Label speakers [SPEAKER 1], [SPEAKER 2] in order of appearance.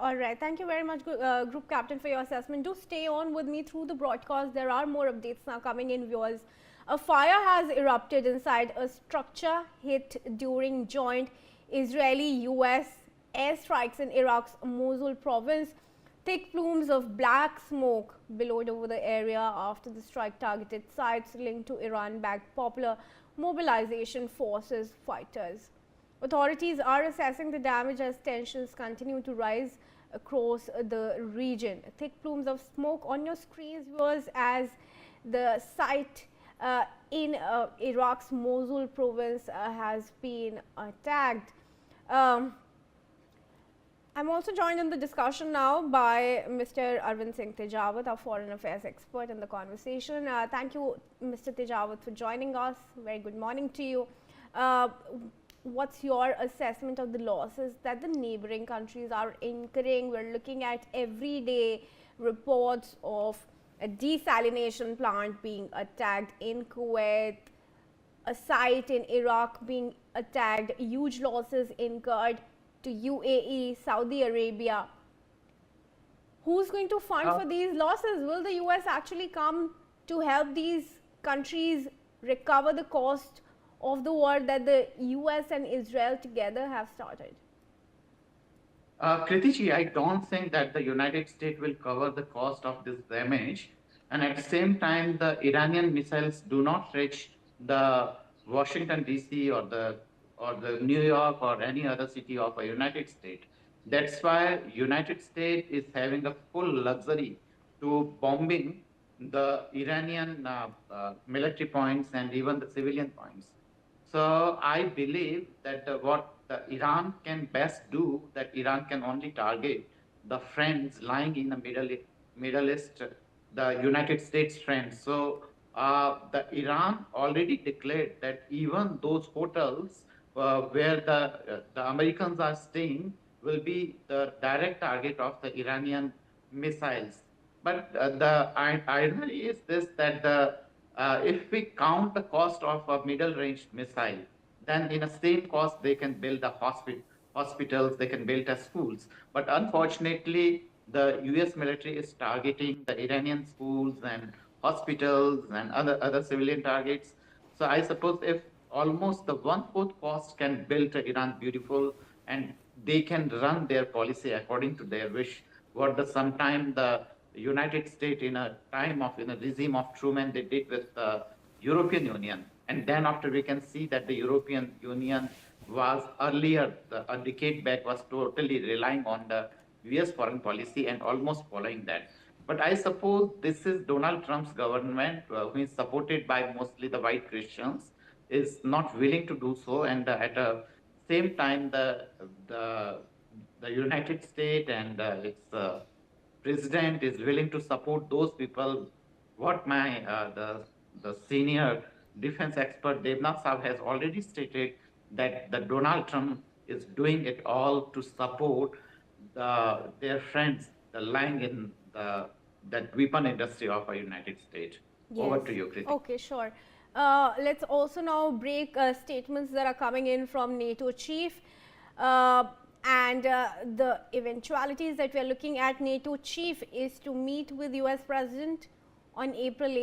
[SPEAKER 1] All right. Thank you very much, Group Captain, for your assessment. Do stay on with me through the broadcast. There are more updates now coming in, viewers. A fire has erupted inside a structure hit during joint Israeli-U.S. airstrikes in Iraq's Mosul province. Thick plumes of black smoke billowed over the area after the strike targeted sites linked to Iran-backed Popular Mobilization Forces fighters. Authorities are assessing the damage as tensions continue to rise across the region. Thick plumes of smoke on your screens, viewers, as the site in Iraq's Mosul province has been attacked. I'm also joined in the discussion now by Mr. Arvind Singh Tejawat, our foreign affairs expert in the conversation. Thank you, Mr. Tejawat, for joining us. Very good morning to you. What's your assessment of the losses that the neighboring countries are incurring? We're looking at everyday reports of a desalination plant being attacked in Kuwait, a site in Iraq being attacked, huge losses incurred to UAE, Saudi Arabia. Who's going to fund for these losses? Will the US actually come to help these countries recover the cost of the war that the US and Israel together have started?
[SPEAKER 2] Kritiji, I don't think that the United States will cover the cost of this damage. And at the same time, the Iranian missiles do not reach the Washington, D.C. or the New York or any other city of a United States. That's why United States is having a full luxury to bombing the Iranian military points and even the civilian points. So I believe that what Iran can best do, that Iran can only target the friends lying in the Middle East, the United States friends. So the Iran already declared that even those hotels where the Americans are staying will be the direct target of the Iranian missiles. But the irony is this, that if we count the cost of a middle-range missile, then in the same cost they can build the hospitals, they can build the schools. But unfortunately, the US military is targeting the Iranian schools and hospitals and other civilian targets. So I suppose if almost the 1/4 cost can build Iran beautiful and they can run their policy according to their wish, what sometime the United States in a regime of Truman, they did with the European Union. And then after we can see that the European Union was earlier, a decade back, was totally relying on the US foreign policy and almost following that. But I suppose this is Donald Trump's government, who is supported by mostly the white Christians, is not willing to do so. And at the same time, the United States and its president is willing to support those people. What the senior defense expert Devnath Saab has already stated, that Donald Trump is doing it all to support their friends lying in that weapon industry of the United States. Yes. Over to you, Kriti.
[SPEAKER 1] Okay, sure. Let's also now break statements that are coming in from NATO chief. And the eventualities that we are looking at. NATO chief is to meet with US President on April 8th.